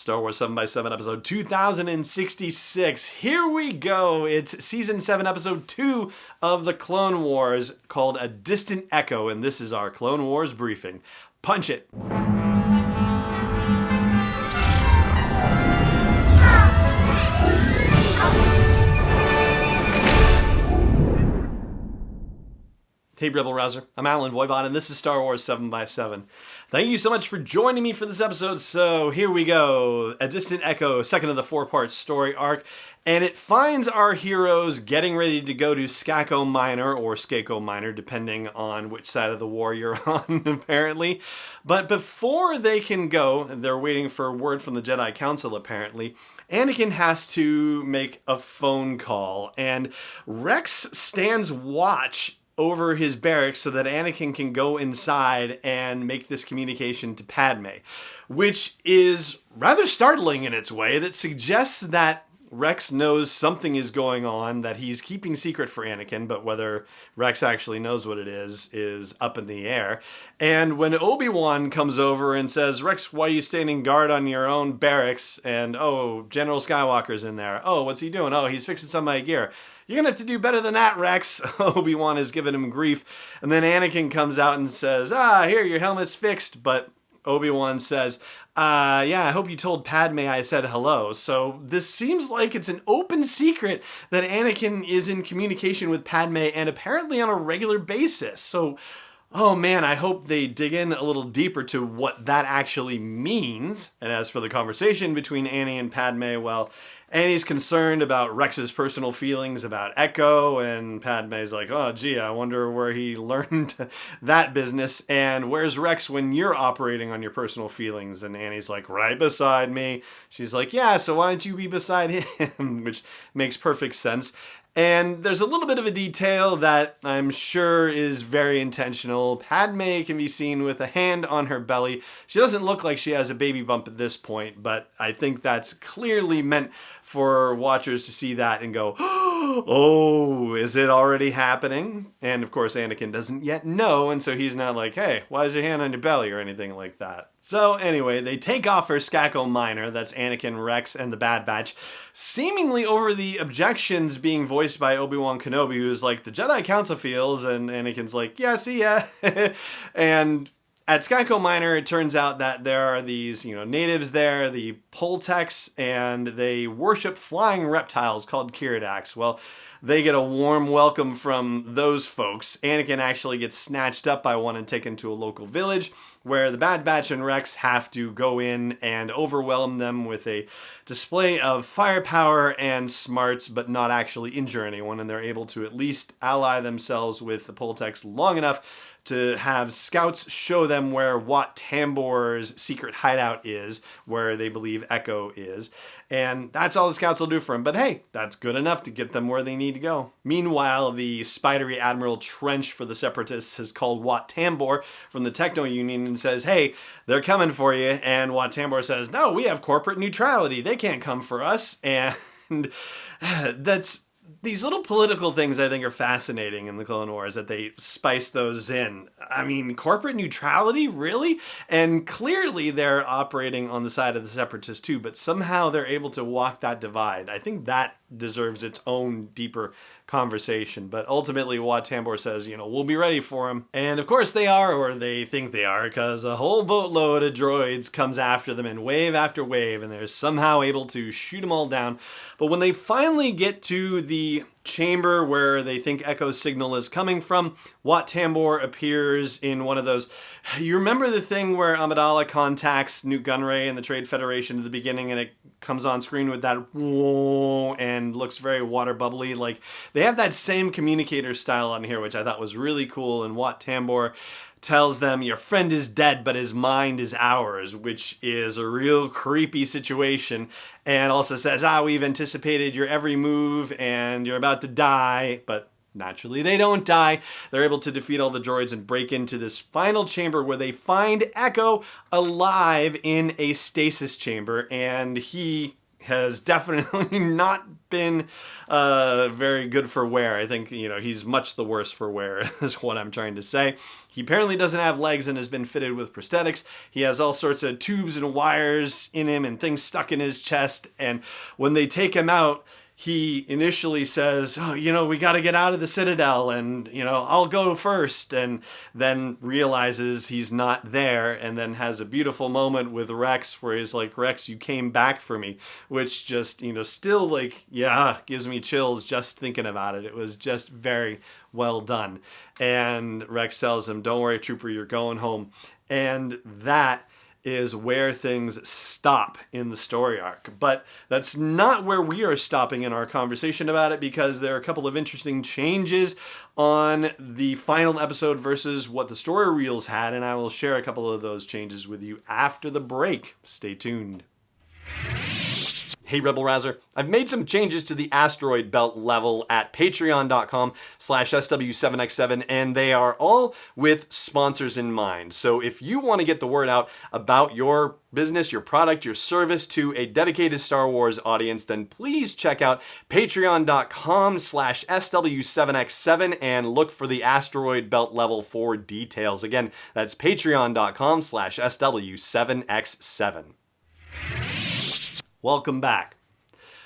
Star Wars 7x7 episode 2066. Here we go. It's season 7 episode 2 of the Clone Wars called A Distant Echo, and this is our Clone Wars briefing. Punch it. Hey Rebel Rouser, I'm Alan Voivod, and this is Star Wars 7x7. Thank you so much for joining me for this episode. So here we go, A Distant Echo, second of the 4-part story arc, and it finds our heroes getting ready to go to Skako Minor, or Skako Minor, depending on which side of the war you're on, apparently. But before they can go, they're waiting for word from the Jedi Council, apparently, Anakin has to make a phone call, and Rex stands watch over his barracks so that Anakin can go inside and make this communication to Padme, which is rather startling in its way. That suggests that Rex knows something is going on that he's keeping secret for Anakin, but whether Rex actually knows what it is up in the air. And when Obi-Wan comes over and says, "Rex, why are you standing guard on your own barracks?" And, "Oh, General Skywalker's in there. Oh, what's he doing? Oh, he's fixing some of my gear." "You're going to have to do better than that, Rex." Obi-Wan is giving him grief. And then Anakin comes out and says, "Here, your helmet's fixed." But Obi-Wan says, "Yeah, I hope you told Padme I said hello." So this seems like it's an open secret that Anakin is in communication with Padme, and apparently on a regular basis. So, oh man, I hope they dig in a little deeper to what that actually means. And as for the conversation between Annie and Padme, well, Annie's concerned about Rex's personal feelings about Echo, and Padme's like, "Oh, gee, I wonder where he learned that business. And where's Rex when you're operating on your personal feelings?" And Annie's like, "Right beside me." She's like, "Yeah, so why don't you be beside him?" Which makes perfect sense. And there's a little bit of a detail that I'm sure is very intentional. Padme can be seen with a hand on her belly. She doesn't look like she has a baby bump at this point, but I think that's clearly meant for watchers to see that and go, "Oh, is it already happening?" And of course, Anakin doesn't yet know, and so he's not like, "Hey, why is your hand on your belly?" or anything like that. So anyway, they take off for Skako Minor, that's Anakin, Rex, and the Bad Batch, seemingly over the objections being voiced by Obi-Wan Kenobi, who's like, "The Jedi Council feels," and Anakin's like, "Yeah, see ya." And at Skako Minor, it turns out that there are these, natives there, the Poltex, and they worship flying reptiles called Kiridaks. Well, they get a warm welcome from those folks. Anakin actually gets snatched up by one and taken to a local village where the Bad Batch and Rex have to go in and overwhelm them with a display of firepower and smarts, but not actually injure anyone. And they're able to at least ally themselves with the Poltex long enough to have scouts show them where Wat Tambor's secret hideout is, where they believe Echo is. And that's all the scouts will do for him. But hey, that's good enough to get them where they need to go. Meanwhile, the spidery Admiral Trench for the Separatists has called Wat Tambor from the Techno Union and says, "Hey, they're coming for you." And Wat Tambor says, "No, we have corporate neutrality. They can't come for us." And that's... These little political things I think are fascinating in the Clone Wars, that they spice those in. I mean, corporate neutrality, really? And clearly they're operating on the side of the Separatists too, but somehow they're able to walk that divide. I think that deserves its own deeper conversation. But ultimately, Wat Tambor says, "We'll be ready for him." And of course they are, or they think they are, because a whole boatload of droids comes after them in wave after wave, and they're somehow able to shoot them all down. But when they finally get to the chamber where they think Echo's signal is coming from, Wat Tambor appears in one of those... You remember the thing where Amidala contacts Newt Gunray and the Trade Federation at the beginning, and it comes on screen with that whoa and looks very water bubbly? Like, they have that same communicator style on here, which I thought was really cool. And Wat Tambor tells them, "Your friend is dead, but his mind is ours," which is a real creepy situation. And also says, "We've anticipated your every move and you're about to die." But naturally, they don't die. They're able to defeat all the droids and break into this final chamber where they find Echo alive in a stasis chamber. And he has definitely not been very good for wear. I think, he's much the worse for wear is what I'm trying to say. He apparently doesn't have legs and has been fitted with prosthetics. He has all sorts of tubes and wires in him and things stuck in his chest. And when they take him out, he initially says, we got to get out of the Citadel and, I'll go first. And then realizes he's not there and then has a beautiful moment with Rex where he's like, Rex, you came back for me, which just, still gives me chills just thinking about it. It was just very well done. And Rex tells him, don't worry, Trooper, you're going home. And that is where things stop in the story arc. But that's not where we are stopping in our conversation about it, because there are a couple of interesting changes on the final episode versus what the story reels had, and I will share a couple of those changes with you after the break. Stay tuned. Hey Rebel Rouser, I've made some changes to the asteroid belt level at patreon.com/SW7X7, and they are all with sponsors in mind. So if you want to get the word out about your business, your product, your service to a dedicated Star Wars audience, then please check out patreon.com/SW7X7 and look for the asteroid belt level for details. Again, that's patreon.com/SW7X7. Welcome back.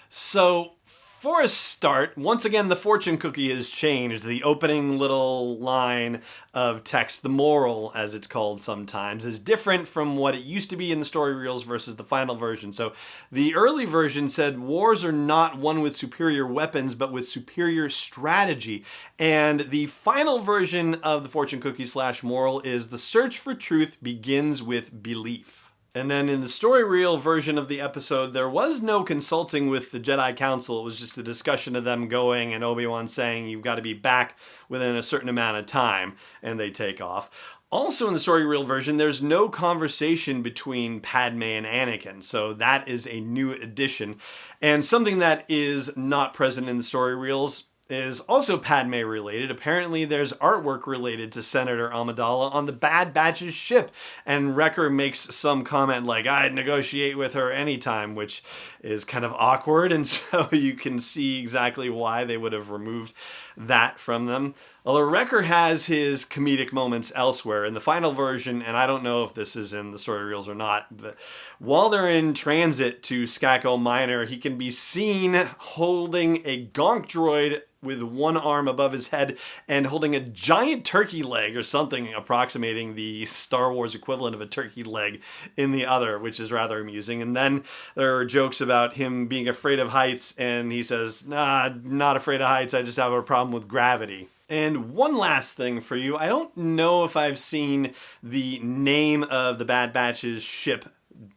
So, for a start, once again, the fortune cookie has changed. The opening little line of text, the moral, as it's called sometimes, is different from what it used to be in the story reels versus the final version. So, the early version said, wars are not won with superior weapons, but with superior strategy. And the final version of the fortune cookie / moral is, the search for truth begins with belief. And then in the story reel version of the episode, there was no consulting with the Jedi Council. It was just a discussion of them going and Obi-Wan saying, you've got to be back within a certain amount of time, and they take off. Also in the story reel version, there's no conversation between Padme and Anakin, so that is a new addition. And something that is not present in the story reels is also Padme related. Apparently there's artwork related to Senator Amidala on the Bad Batch's ship, and Wrecker makes some comment like, I'd negotiate with her anytime, which is kind of awkward, and so you can see exactly why they would have removed that from them. Although Wrecker has his comedic moments elsewhere. In the final version, and I don't know if this is in the story reels or not, but while they're in transit to Skako Minor, he can be seen holding a gonk droid with one arm above his head and holding a giant turkey leg or something approximating the Star Wars equivalent of a turkey leg in the other, which is rather amusing. And then there are jokes about him being afraid of heights, and he says, nah, not afraid of heights, I just have a problem with gravity. And one last thing for you, I don't know if I've seen the name of the Bad Batch's ship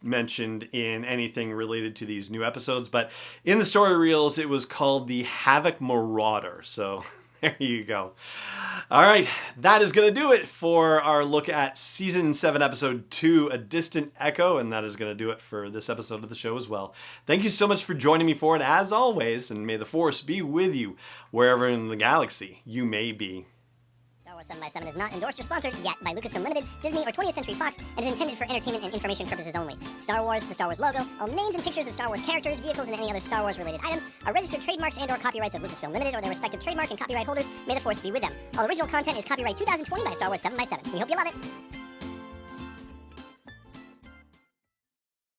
mentioned in anything related to these new episodes, but in the story reels it was called the Havoc Marauder, so there you go. All right, that is going to do it for our look at Season 7, Episode 2, A Distant Echo, and that is going to do it for this episode of the show as well. Thank you so much for joining me for it, as always, and may the Force be with you wherever in the galaxy you may be. Star Wars 7x7 is not endorsed or sponsored yet by Lucasfilm Limited, Disney, or 20th Century Fox, and is intended for entertainment and information purposes only. Star Wars, the Star Wars logo, all names and pictures of Star Wars characters, vehicles, and any other Star Wars-related items are registered trademarks and/or copyrights of Lucasfilm Limited or their respective trademark and copyright holders. May the Force be with them. All original content is copyright 2020 by Star Wars 7x7. We hope you love it.